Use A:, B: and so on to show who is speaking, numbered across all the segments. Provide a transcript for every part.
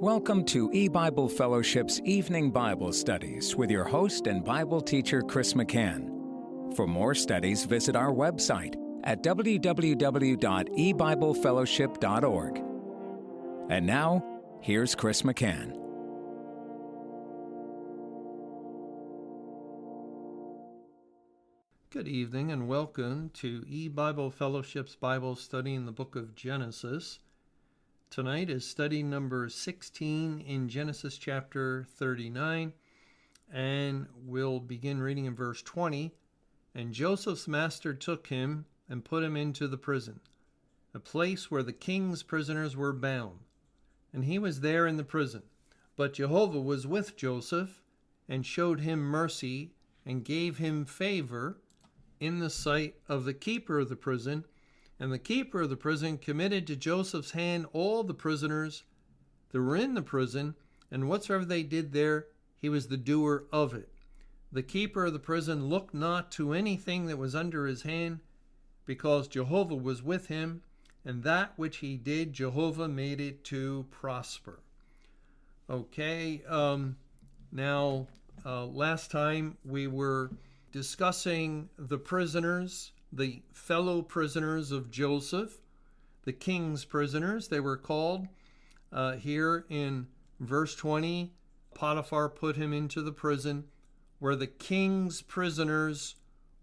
A: Welcome to E-Bible Fellowship's Evening Bible Studies with your host and Bible teacher, Chris McCann. For more studies, visit our website at www.ebiblefellowship.org. And now, here's Chris McCann.
B: Good evening and welcome to E-Bible Fellowship's Bible study in the book of Genesis. Tonight is study number 16 in Genesis chapter 39, and we'll begin reading in verse 20. And Joseph's master took him and put him into the prison, a place where the king's prisoners were bound. And he was there in the prison. But Jehovah was with Joseph and showed him mercy and gave him favor in the sight of the keeper of the prison. And the keeper of the prison committed to Joseph's hand all the prisoners that were in the prison, and whatsoever they did there, he was the doer of it. The keeper of the prison looked not to anything that was under his hand, because Jehovah was with him, and that which he did, Jehovah made it to prosper. Okay, last time we were discussing the prisoners, the fellow prisoners of Joseph, the king's prisoners, they were called. Here in verse 20, Potiphar put him into the prison where the king's prisoners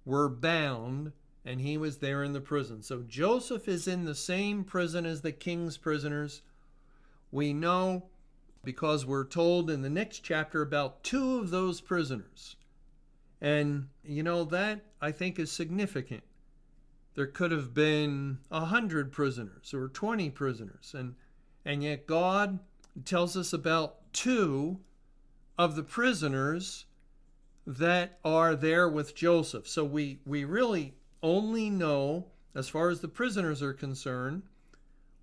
B: were bound, and he was there in the prison. So Joseph is in the same prison as the king's prisoners. We know because we're told in the next chapter about two of those prisoners. And that I think is significant. There could have been 100 prisoners or 20 prisoners. And yet God tells us about two of the prisoners that are there with Joseph. So we really only know, as far as the prisoners are concerned,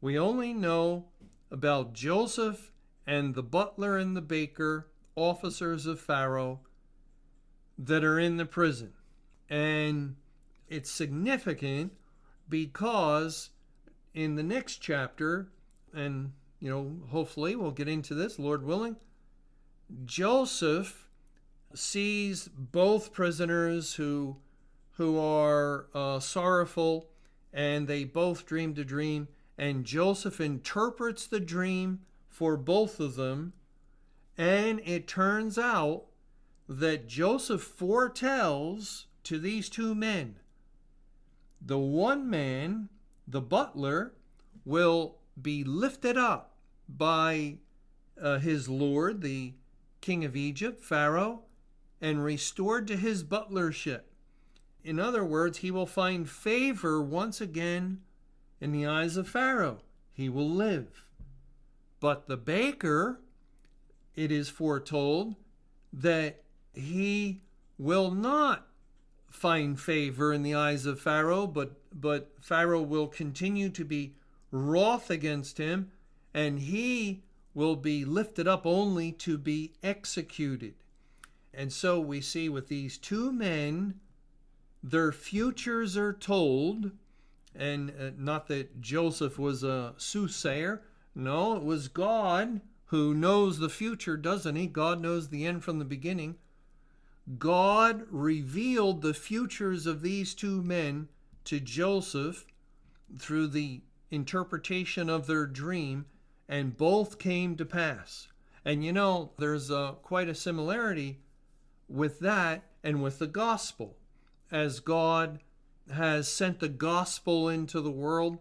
B: we only know about Joseph and the butler and the baker, officers of Pharaoh, that are in the prison. And it's significant because in the next chapter, and hopefully we'll get into this, Lord willing, Joseph sees both prisoners who are sorrowful, and they both dreamed a dream, and Joseph interprets the dream for both of them, and it turns out that Joseph foretells to these two men. The one man, the butler, will be lifted up by his lord, the king of Egypt, Pharaoh, and restored to his butlership. In other words, he will find favor once again in the eyes of Pharaoh. He will live. But the baker, it is foretold that he will not find favor in the eyes of Pharaoh, but Pharaoh will continue to be wroth against him, and he will be lifted up only to be executed. And so we see with these two men, their futures are told, and not that Joseph was a soothsayer. No, it was God who knows the future, doesn't he? God knows the end from the beginning. God revealed the futures of these two men to Joseph through the interpretation of their dream, and both came to pass. And there's quite a similarity with that and with the gospel. As God has sent the gospel into the world,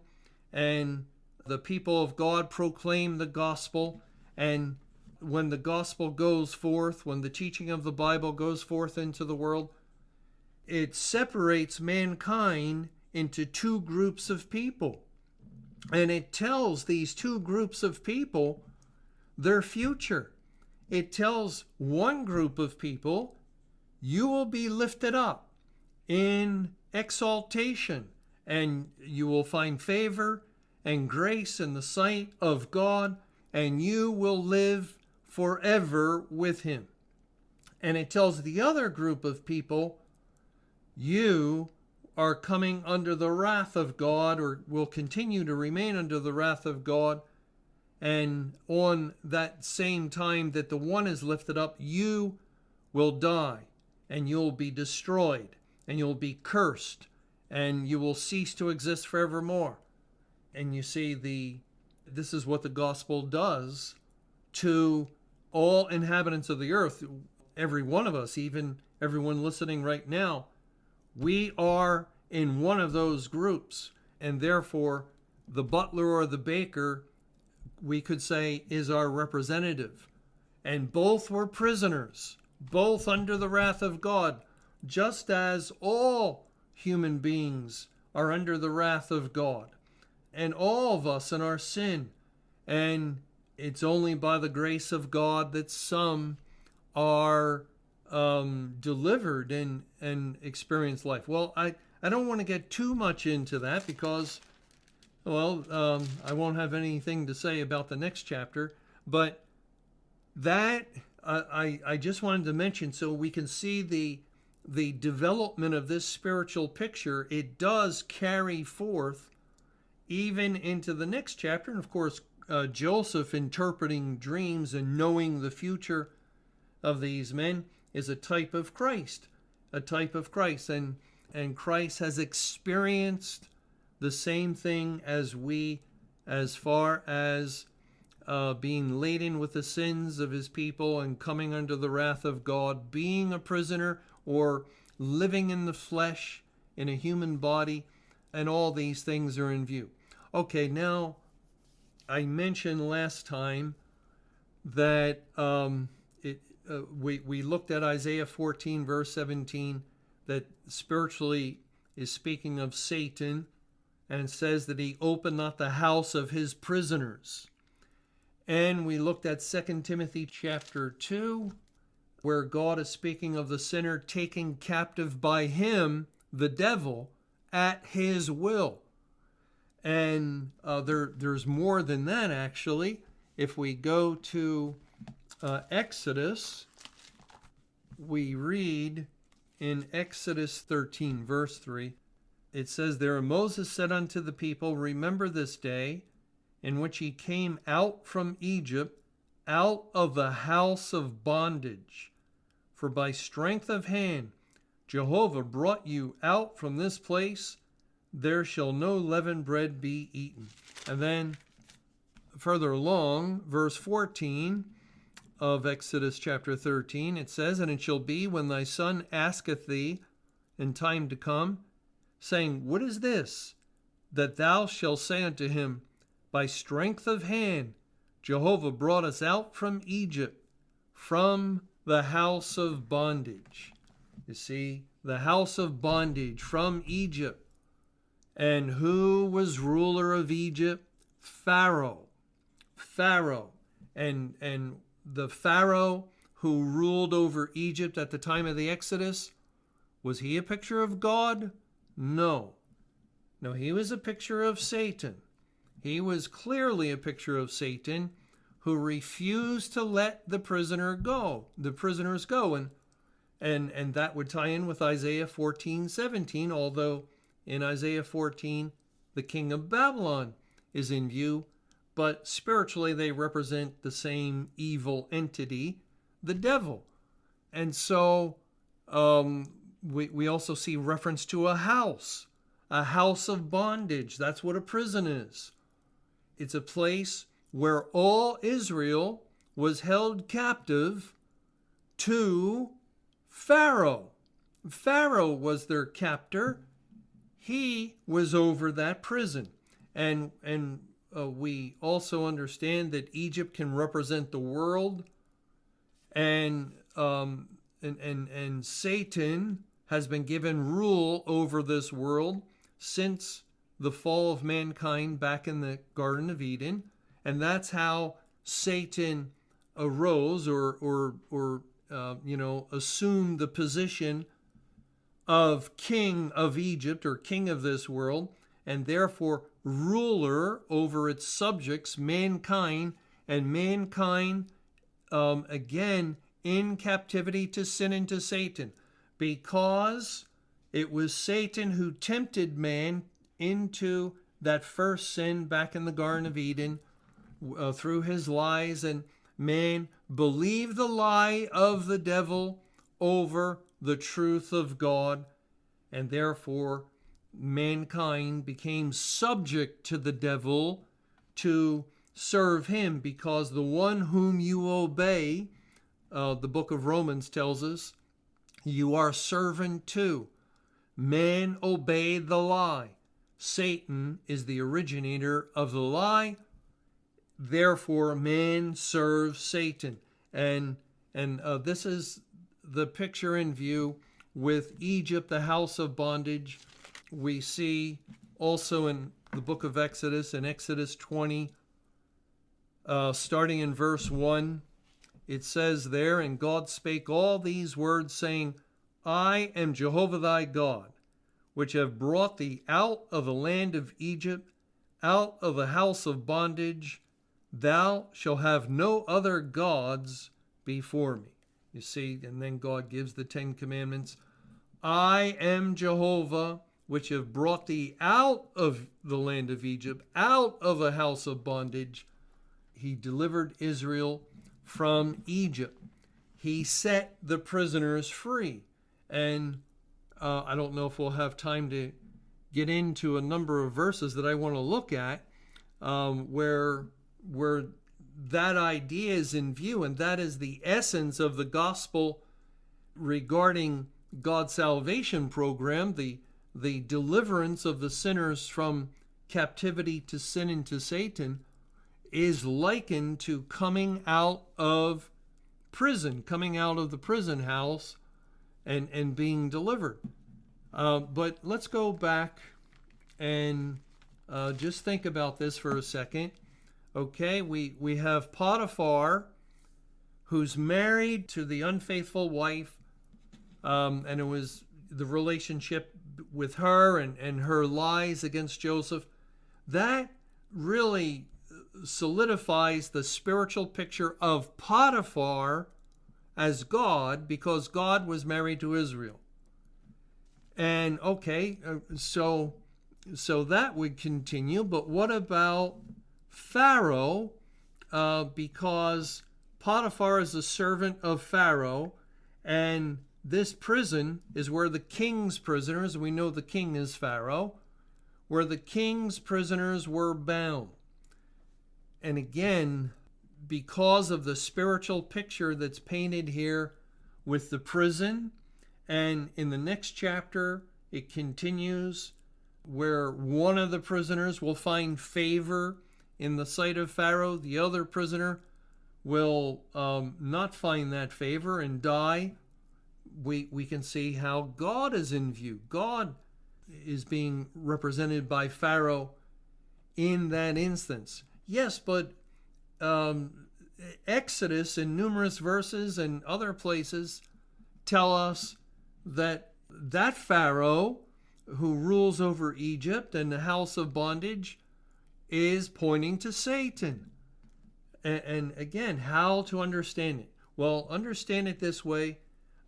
B: and the people of God proclaim the gospel, and when the gospel goes forth, when the teaching of the Bible goes forth into the world, it separates mankind into two groups of people. And it tells these two groups of people their future. It tells one group of people, you will be lifted up in exaltation, and you will find favor and grace in the sight of God, and you will live forever with him. And it tells the other group of people, you are coming under the wrath of God, or will continue to remain under the wrath of God, And on that same time that the one is lifted up, you will die, and you'll be destroyed, and you'll be cursed, and you will cease to exist forevermore. And you see, this is what the gospel does to all inhabitants of the earth. Every one of us, even everyone listening right now, we are in one of those groups, and therefore the butler or the baker, we could say, is our representative. And both were prisoners, both under the wrath of God, just as all human beings are under the wrath of God, and all of us in our sin. And it's only by the grace of God that some are delivered and experience life. Well, I don't want to get too much into that because, I won't have anything to say about the next chapter. But that I just wanted to mention so we can see the development of this spiritual picture. It does carry forth even into the next chapter. And of course, Joseph interpreting dreams and knowing the future of these men is a type of Christ, and Christ has experienced the same thing as we, as far as being laden with the sins of his people and coming under the wrath of God, being a prisoner or living in the flesh in a human body, and all these things are in view. Okay, now I mentioned last time that we looked at Isaiah 14 verse 17, that spiritually is speaking of Satan, and says that he opened not the house of his prisoners. And we looked at 2 Timothy chapter 2, where God is speaking of the sinner taken captive by him, the devil, at his will. And there's more than that, actually. If we go to Exodus, we read in Exodus 13, verse 3, it says there, Moses said unto the people, remember this day in which ye came out from Egypt, out of the house of bondage. For by strength of hand Jehovah brought you out from this place. There shall no leavened bread be eaten. And then further along, verse 14 of Exodus chapter 13, it says, and it shall be when thy son asketh thee in time to come, saying, what is this? That thou shalt say unto him, by strength of hand Jehovah brought us out from Egypt, from the house of bondage. You see, the house of bondage from Egypt. And who was ruler of Egypt? Pharaoh. And the Pharaoh who ruled over Egypt at the time of the Exodus, was he a picture of God? No, he was a picture of Satan. He was clearly a picture of Satan, who refused to let the prisoners go. And that would tie in with Isaiah 14:17, although in Isaiah 14, the king of Babylon is in view, but spiritually they represent the same evil entity, the devil. And so we also see reference to a house of bondage. That's what a prison is. It's a place where all Israel was held captive to Pharaoh. Pharaoh was their captor. He was over that prison. And we also understand that Egypt can represent the world, and Satan has been given rule over this world since the fall of mankind back in the Garden of Eden. And that's how Satan arose or assumed the position of king of Egypt, or king of this world, and therefore ruler over its subjects, mankind, and mankind again in captivity to sin and to Satan, because it was Satan who tempted man into that first sin back in the Garden of Eden, through his lies, and man believed the lie of the devil over the truth of God, and therefore mankind became subject to the devil to serve him, because the one whom you obey, the book of Romans tells us, you are servant to. Man obeyed the lie. Satan is the originator of the lie. Therefore, man serves Satan. And this is the picture in view with Egypt, the house of bondage. We see also in the book of Exodus, in Exodus 20, starting in verse 1, it says there, and God spake all these words, saying, I am Jehovah thy God, which have brought thee out of the land of Egypt, out of the house of bondage. Thou shalt have no other gods before me. You see, and then God gives the 10 commandments. I am Jehovah, which have brought thee out of the land of Egypt, out of the house of bondage. He delivered Israel from Egypt. He set the prisoners free. And I don't know if we'll have time to get into a number of verses that I want to look at where that idea is in view, and that is the essence of the gospel regarding God's salvation program, the deliverance of the sinners from captivity to sin and to Satan, is likened to coming out of prison, coming out of the prison house and being delivered. But let's go back and just think about this for a second. Okay, we have Potiphar, who's married to the unfaithful wife, and it was the relationship with her and her lies against Joseph. That really solidifies the spiritual picture of Potiphar as God, because God was married to Israel. And okay, so that would continue, but what about Pharaoh? Because Potiphar is a servant of Pharaoh, and this prison is where the king's prisoners, we know the king is Pharaoh, where the king's prisoners were bound. And again, because of the spiritual picture that's painted here with the prison, and in the next chapter, it continues where one of the prisoners will find favor in the sight of Pharaoh. The other prisoner will not find that favor and die. We can see how God is in view. God is being represented by Pharaoh in that instance. Yes, but Exodus in numerous verses and other places tell us that Pharaoh who rules over Egypt and the house of bondage is pointing to Satan. And again, how to understand it? Well, understand it this way,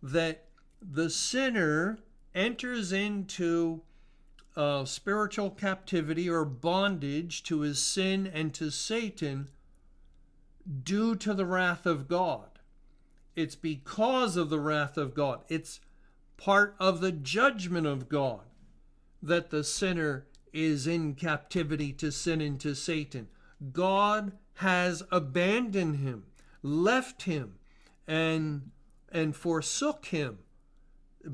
B: that the sinner enters into spiritual captivity or bondage to his sin and to Satan due to the wrath of God. It's because of the wrath of God. It's part of the judgment of God that the sinner is in captivity to sin and to Satan. God has abandoned him, left him, and forsook him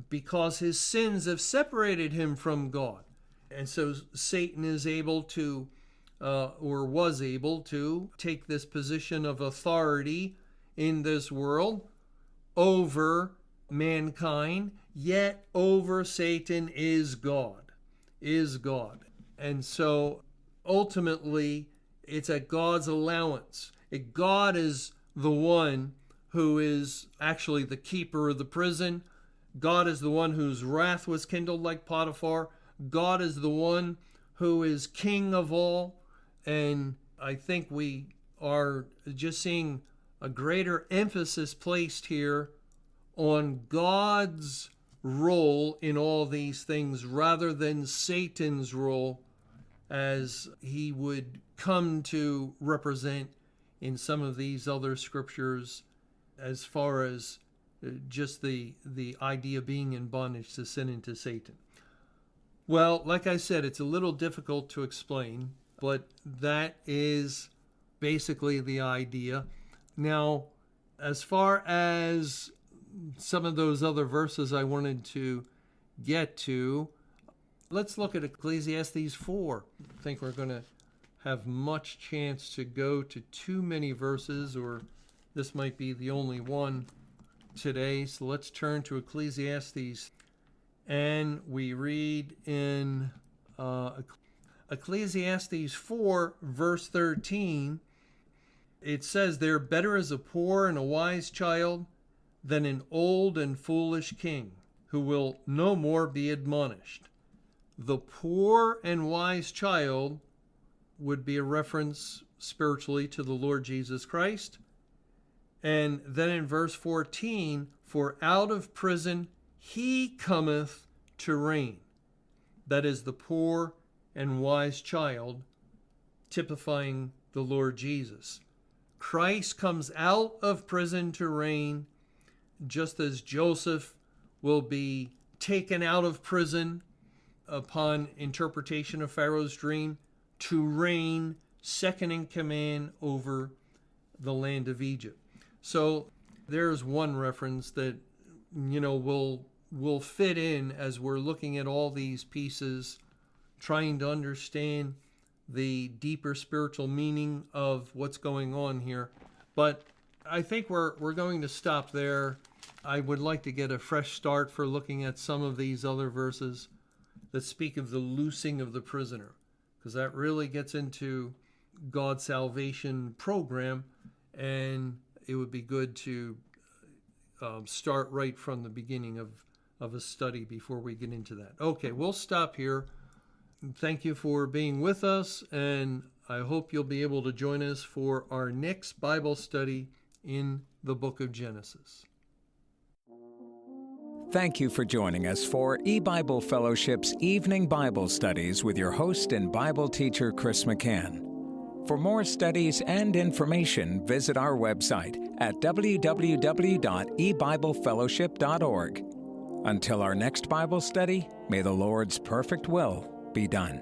B: because his sins have separated him from God. And so Satan is able to, or was able to, take this position of authority in this world over mankind, yet over Satan is God. And so ultimately, it's at God's allowance. God is the one who is actually the keeper of the prison. God is the one whose wrath was kindled like Potiphar. God is the one who is king of all. And I think we are just seeing a greater emphasis placed here on God's role in all these things rather than Satan's role as he would come to represent in some of these other scriptures, as far as just the idea of being in bondage to sin and to Satan. Well, like I said, it's a little difficult to explain, but that is basically the idea. Now, as far as some of those other verses I wanted to get to, let's look at Ecclesiastes 4. I think we're going to have much chance to go to too many verses, or this might be the only one today. So let's turn to Ecclesiastes, and we read in Ecclesiastes 4, verse 13. It says there, "Better is a poor and a wise child than an old and foolish king, who will no more be admonished." The poor and wise child would be a reference spiritually to the Lord Jesus Christ. And then in verse 14, "For out of prison he cometh to reign." That is the poor and wise child, typifying the Lord Jesus. Christ comes out of prison to reign, just as Joseph will be taken out of prison upon interpretation of Pharaoh's dream to reign second in command over the land of Egypt. So there's one reference that, will fit in as we're looking at all these pieces, trying to understand the deeper spiritual meaning of what's going on here. But I think we're going to stop there. I would like to get a fresh start for looking at some of these other verses that speak of the loosing of the prisoner, because that really gets into God's salvation program, and it would be good to start right from the beginning of a study before we get into that. Okay, we'll stop here. Thank you for being with us, and I hope you'll be able to join us for our next Bible study in the book of Genesis.
A: Thank you for joining us for eBible Fellowship's Evening Bible Studies with your host and Bible teacher, Chris McCann. For more studies and information, visit our website at www.ebiblefellowship.org. Until our next Bible study, may the Lord's perfect will be done.